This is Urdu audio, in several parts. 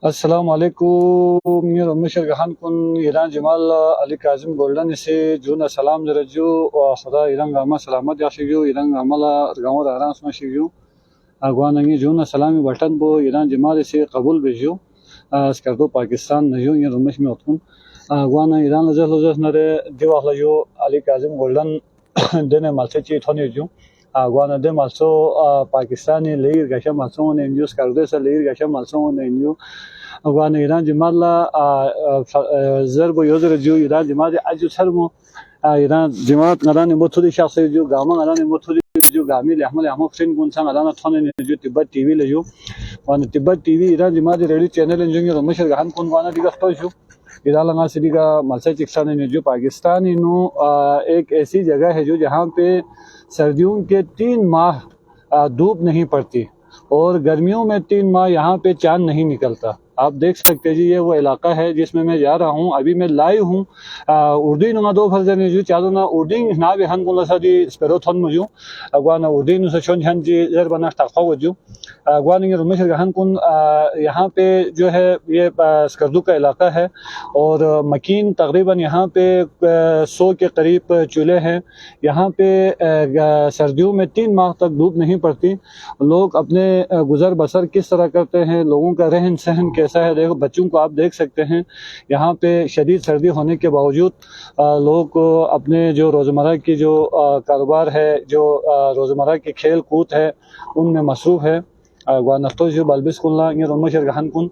السلام علیکم میرا مشرگهان کن ایران جمال علی کاظم گلدن سے جون سلام درجو و خدا ایران گاما سلامت یاشیو ایران گاما گاما داران سماشیو اگواننگی جون سلامی بلتن بو ایران جمال سے قبول بجو اسکردو پاکستان نجو این رمش می اتکن اگوانا ایران لزه نره دیو اخلاجو علی کاظم گلدن دنه مالسه چی تونی جو اگوانا ده مالسو پاکستانی لیر گشا مالسو نه انجو اسکردو سه لیر گشا مالسو نه انجو اگوانا ایران جمال ضرب یوزر جو ایران جمال اجو سرمو ایران جماعت نران متولی شخصی جو گاما نران متولی جو گامی لحمل احمد حسین گونسان نران تھانه جو تبت ٹی وی لجو وان تبت ٹی وی ایران جماعت ریڈیو چینل انجو مشر گہن کون وانا دیگا تو ایران لگا سے دیگا ملسا چکسان نے جو پاکستان نو ایک ایسی جگہ ہے جو جہاں پہ سردیوں کے 3 ماہ دھوپ نہیں پڑتی اور گرمیوں میں 3 ماہ یہاں پہ چاند نہیں نکلتا آپ دیکھ سکتے جی یہ وہ علاقہ ہے جس میں جا رہا ہوں ابھی میں لائیو ہوں اردو نما دو فرزن جو چادو نا اردو نا بھی ہن کو سا دی سپیرو تھن مجو اگوانا اردو نو سچون ہن جی زر بنا تخوا وجو اگوان یہ رمش ہن کن یہاں پہ جو ہے یہ سکردو کا علاقہ ہے اور مکین تقریباً یہاں پہ 100 کے قریب چولہے ہیں یہاں پہ سردیوں میں 3 ماہ تک دھوپ نہیں پڑتی لوگ اپنے گزر بسر کس طرح کرتے ہیں لوگوں کا رہن سہن کیسا ہے دیکھو بچوں کو آپ دیکھ سکتے ہیں یہاں پہ شدید سردی ہونے کے باوجود لوگ اپنے جو روزمرہ کی جو کاروبار ہے جو روزمرہ کی کھیل کود ہے ان میں مصروف ہے اگوانا تو جو بلبس کن لا یہ رمش گہن کن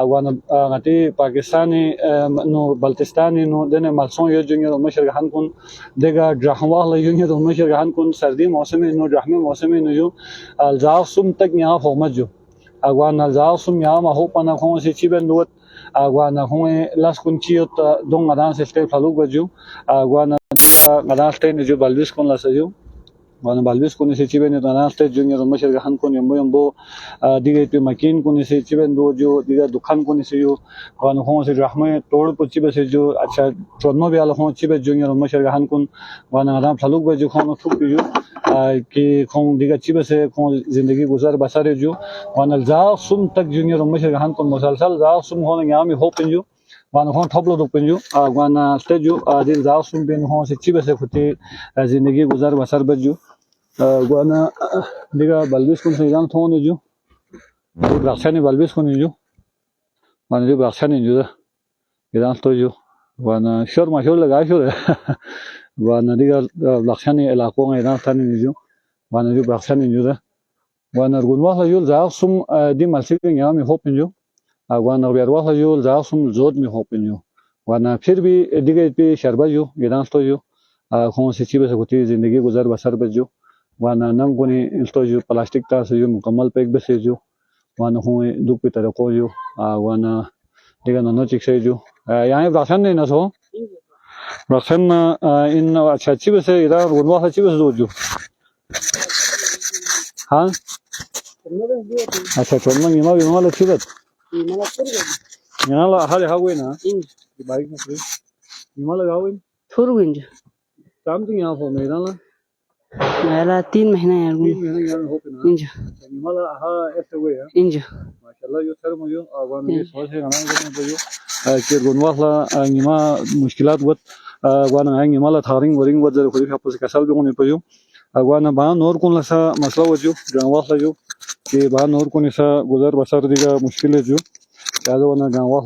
اگوانا غتی پاکستانی نو بلتستانی نو دنے ملسون یہ جو رمش گہن کن دیگا درہوا یہ رمش گہن کن سردی موسم نو درہمی موسم نو جو الزاقسم تک یہاں فومت جو اگوانا الزاقسم یہاں ما ہو پنا کھون سے چیبن دوت اگوانا کھون لاس کن چیوت دون غدان سے سٹے فلوک بجو اگوانا غدان سٹے جو بلبس کن لا سجو وانا بالبس كوني سي تشيبن انا ست جونيور مشر هان كون يمبو ديگه پی مکین كوني سي تشيبن دو جو ديگه دکان كوني سي جو وانا هون سي رحمه توڑ پچي بس جو اچھا چونو بي على هون تشيبن جونيور مشر هان كون وانا رام فلوك بجو كون ٹھوک جو کہ کون دیگه تشيبن سے کون زندگی گزار بسر جو وانا الزا سم تک جونيور مشر هان كون مسلسل زا سم هون يامي هوپن جو وانا هون ٹھبلو دکن جو وانا ست جو دل زا سم بين هون سي تشيبن سے خطي زندگی گزار بسر بجو وانا دیگه بلبس کن سیدان تون جو بخشانی بلبس کن جو وانا جو بخشانی جو ایران تو جو وانا شور مشور لگا شور وانا دیگه بخشانی علاقوں ایران تانی جو وانا جو بخشانی جو وانا رگونوا جو زاقسم دی ملسیکن یہاں میں ہوپن جو وانا بیروا جو زاقسم زود میں ہوپن جو وانا پھر بھی دیگه پی شربا جو ایران تو جو کون سی چیز ہوتی زندگی گزر بسر بس جو وانا نمگونی التو جو پلاسٹک تا سے جو مکمل پیک بس جو وانا ہوں دو پی طریقو جو وانا دیگه نو چک سے جو یہاں بخشن نہیں نسو بخشن ان اچھا چی بس ایران رگونوا چی بس دو جو ہاں اچھا چون یما یما لا چی بس یما لا حال ہاوی نا بائک نہ یما لا ہاوی Turguncu. کام تو یہاں ہو میرا نا Ela 3 مهنة يا 3 رجل. مہینے یہاں ہو نا إنجا یما لا ہا ایسے ہوئے إنجا. ماشاءالله جو سر مجو وانا بھی سوچ ہے انا جو کہ رگونوا یما مشکلات وت وانا یما لا تھارنگ ورنگ ود خو بھی پس کسل بھی ہونے پجو وانا با نور کون لسا مسئلہ وجو جانوا جو کہ با نور کون سا گزر بسر دیگه مشکل جو چادو وانا جانوا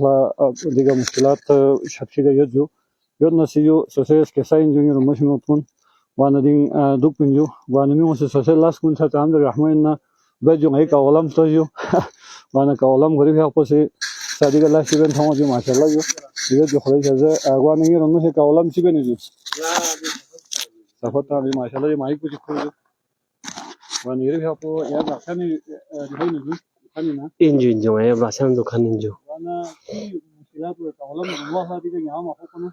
دیگه مشکلات شخصی کا جو یود نسیو سوسیس کساین جونیور مشنوتون وانا دین دوپن جو وانا می وس سوسیس لاس کون سا تام الرحمن بجو هيك اولم توجو وانا كاولم غريب هي قصي صديق الله سيبن ثمو جو ما شاء الله جو جو خلي جزا وانا يرنو هيك اولم سيبن جو صفات ما شاء الله جو مايك كو جو وانا يري هي قو يا بخاني هين جو خانينا إنجو إنجو ما يبغى سام دكان إنجو. وانا في مشكلات اولم والله دي يا ما فوقنا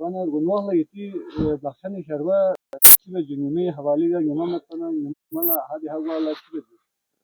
وانا gunwah la iti bakhani sharba kibe junumi hawali ga yuma matana yumala hadi hawa la kibe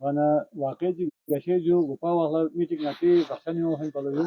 وانا واقع ji gashe jo gopa wala meeting ati bakhani ho han palo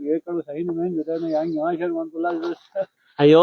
ye kalu sahi ni men jada na yang yang shar wan pula ayo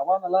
awan ala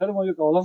sar mo jo kolam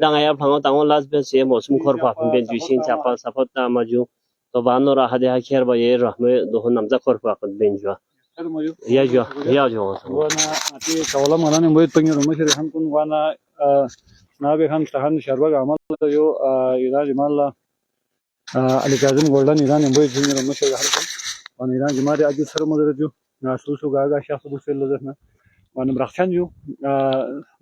dangaya phango tango las be se mosum khor pa ben ju sin chapa sapot ta maju to bano ra hade ha kher ba ye rahme do namza khor pa ben ju sar mo jo ya jo wana ati kolam ala ne mo pengi ro meshe han kun wana na be han tahan sharba ga amal yo ila jimala ali kazim golden iran ne mo pengi ro meshe har kun wana iran jimare aju sar mo jo na su su ga ga shakhs bu sel lezna wana brakhan jo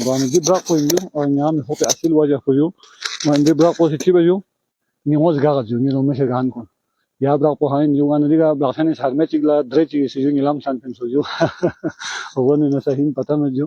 Bana di brak koyundu, oynayam hope asil wajah koyu. Man di brak posi tiba ju, ni moz gagat ju, ni lomme se gan kon. Ya brak po hain ju gan diga brak sani sarme chigla dre chigi se ju nilam san pen suju. Owan ne sahin pata me ju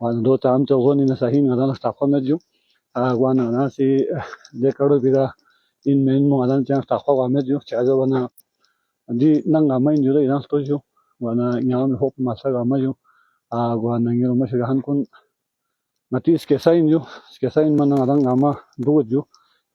wan do tam to goni na sahin ngana stafa me ju. Wan na si de karo bida in men mo adan chang stafa wa me ju chazo wana di nanga main ju da inan to ju wana nyam hop masa ga ma ju wan ngiro me se han kun mati skesain ju skesain man adan ama du ju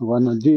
wan di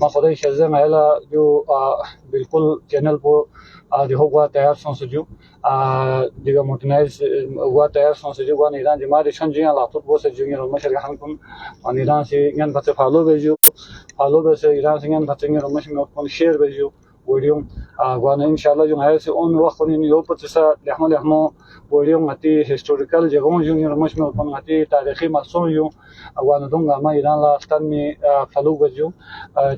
ما خدای شزه مایلا جو بالکل چینل پو دیگه گواه تیار سانسجو دیگه متنایز گواه تیار سانسجو گواه ایران جماعت شنجیان لاتوت بوسه جونگی رو مشر گهان کن و ایران سی ین بچه فالو بیجو فالو بسه ایران سی ین بچه رو مشر میکن شیر بیجو ویدیوم گواه ان شاء الله جو هایی سی اون وقت کنیم یو پتسا لحمه ویدیوم هتی هیستوریکال جگون جونگی رو مشر میکن هتی تاریخی مصون جو گواه ندونگا ما ایران لا استان می فالو بیجو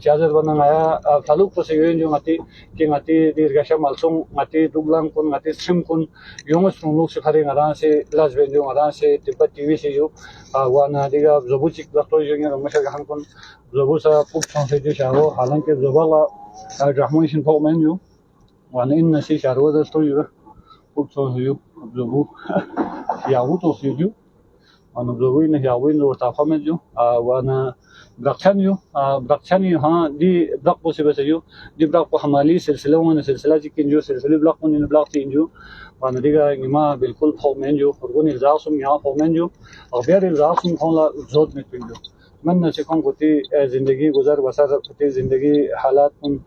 چازر بندن آیا فالو پس یوین جو هتی که هتی دیرگاشه مالسون هتی دوبلان کن هتی سیم کن یوم سونلوک سفری نران سی لاس بینجو نران سی تبت تیوی سی جو گواه ندیگه زبوچیک دکتر جونگی رو مشر گهان کن زبوسا پوک سانسجو شاو حالان که زبالا رحمانشین فوق منجو وأنا إن شيء شارو ده استوي فوق سانسجو زبو ياهو توسيجو أنا زبوي نه ياهو إنه تفهمجو وأنا بركانيو بركانيو ها دي برك بوسي بسيجو دي برك بحمالي سلسلة وانا سلسلة جيكينجو سلسلة برك من برك تينجو وأنا ديجا إنما بالكل فوق منجو فرقوني الزاسم يا فوق منجو أغير الزاسم كون زود متبنجو من نسيكون قتي زندگی گذر بسر قتي زندگی حالات من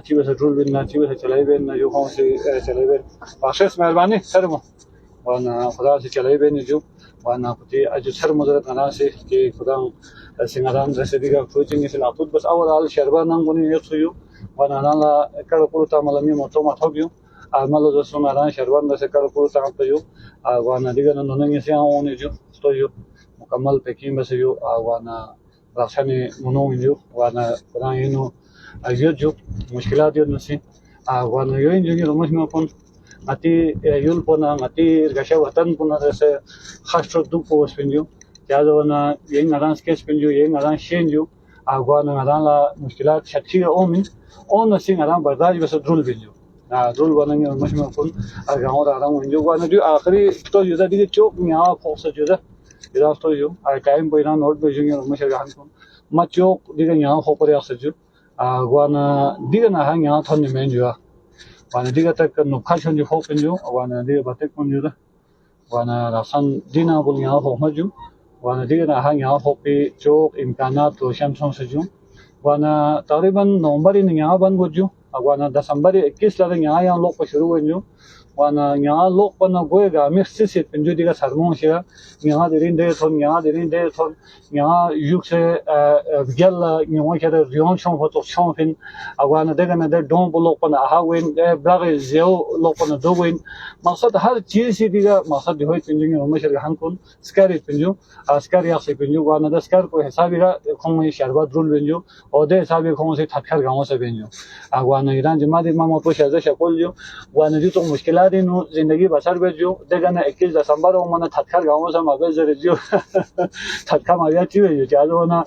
چی بس رول بین چی بس چلای بین جو کون سی چلای بین بخشش مهربانی سرمو وانا خدا سے چلای بین جو وانا قتي اج سر مدرت انا سے کہ خدا سنگران رسیدگی کوچنگ سے لاپوت بس اول al شربان نغونی یتسیو وانا لا کل کول تعمل می موتو ما توبیو عمل جو سنگران شربان بس کل کول تعمل پیو وانا دیگر نوننگ سے اون جو استویو مكمل بكين بس يو وانا راسني منو يو وانا قران ينو اجيو مشكلات يو نسي وانا يو انجو مش مكون اتي يول بونا اتي غشا وطن بونا رس خاصو دو پوس پنجو جادو وانا ين نران سكيس پنجو ين نران شينجو وانا نران لا مشكلات شتي اومن اون نسي نران برداشت بس درول بنجو درول وانا مش مكون اغاور ارام ونجو وانا جو اخري تو يودا دي چوك ميا فوس جودا إذا استويو كاين بيران نورد بيجوني مشر عنكم ما تشوك ديجا نيا خوبري أخسجو وانا ديجا نها نيا ثاني منجوا وانا ديجا تك نبخشون جو خوب منجو وانا ديجا بتك منجو ده وانا راسن دينا بول نيا خوب مجو وانا ديجا نها نيا خوبي تشوك إمكانات وشمسون سجو وانا تقريبا نومبر نيا بنجو وانا دسمبر 21 لده نيا يان لوك بشروع منجو وانا نيا لوك بنا غويغا ميخسيت بنجو ديغا سرمون شيا نيا ديرين ديتون نيا يوكسي بيجل نيا كده ريون شون فوتو شون فين وانا ديغا ندر دون بلوك بنا هاوين بلاغ زيو لوك بنا دوين مقصد هر چیز ديغا مقصد دي هوي بنجو مشر هانكون سكاري بنجو سكاري ياخسي بنجو وانا ده سكار کو حسابي را کوم شربات رول بنجو او ده حسابي کوم سي تفكر گامو سه بنجو وانا ایران جماعت ما پوش ازش شکل جو وانا دي تو مشکلات نو زندگی بسر بجو دگنا 21 دسامبر و من تذکر گامو سم بزر جو تذکر ما یاتی بجو جادو نا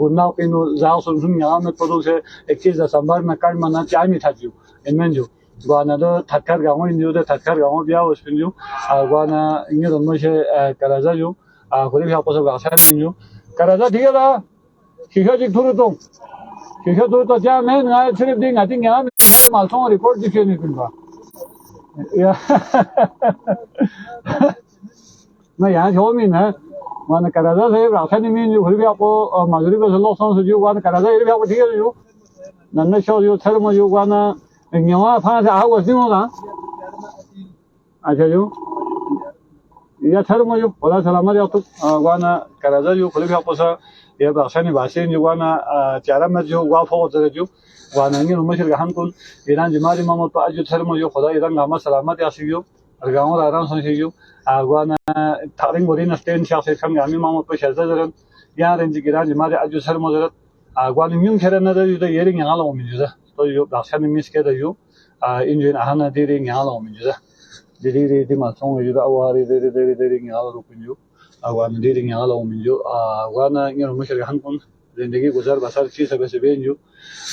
گنا پینو زاوسون سم یام پروس 21 دسامبر میں کل منا چامی تھجو انمن جو وانا دو تذکر گامو اندو دو تذکر گامو بیا وس پنجو وانا انگه دمشه کرازا جو خودی بیا پوسو گاسر پنجو کرازا دیگه شیشا جک تورو تو شیشا تورو تو جا میں نہ صرف دین اتی گام مالسون ریپورٹ دیکھے نہیں پنبا Ja. ما يعني هو مين ها وانا كندا زي عشان مين يقول لي ابو مغربي بس الله صون جو وانا كندا يبي ابو تيجي جو نن شو جو ثرم جو وانا نيوا فاز هو زيمو لا اجو يا ثرم جو ولا سلام يا تو وانا كندا جو كل بي ابو سا يا عشان باسين جو وانا چارم جو وافو جو وانا نيو مشر هانكون ایران جماعت ما تو اجو ثرم جو خدا ایران ما سلامت ياسيو ارغاون اران سنسيو وانا تارين مورين استين شخصي كم يعني ما تو شزرن يا رنج جيران جماعت اجو ثرم زرت وانا ميون كرنا ده يدا يرين يالا ومنجده تو يو داشن ميس كده يو انجين اهنا ديرين يالا ومنجده دي ما سون يدا اواري ديرين يالا روبنجو وانا ديرين يالا ومنجو وانا نيو مشر هانكون زندگی گزر بسر چیز سے بینجو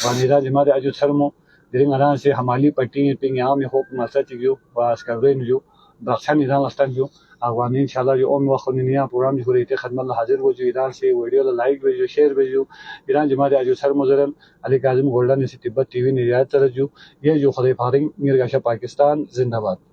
وانیرا جماعت اجو ثرمو درين اران سے حمالی پٹی پنگ عام ہو مسا چگیو واس کرین جو بخشن ایران استان جو اوان ان شاء الله يوم وخنيا پروگرام جو ریتے خدمت حاضر وجو ایران سے ویڈیو لائک وجو شیئر وجو ایران جماعت اجو ثرمو زرن علی کاظم گولڈن سے تبت ٹی وی نے رعایت جو یہ جو خدای فارنگ میرگاشا پاکستان زندہ باد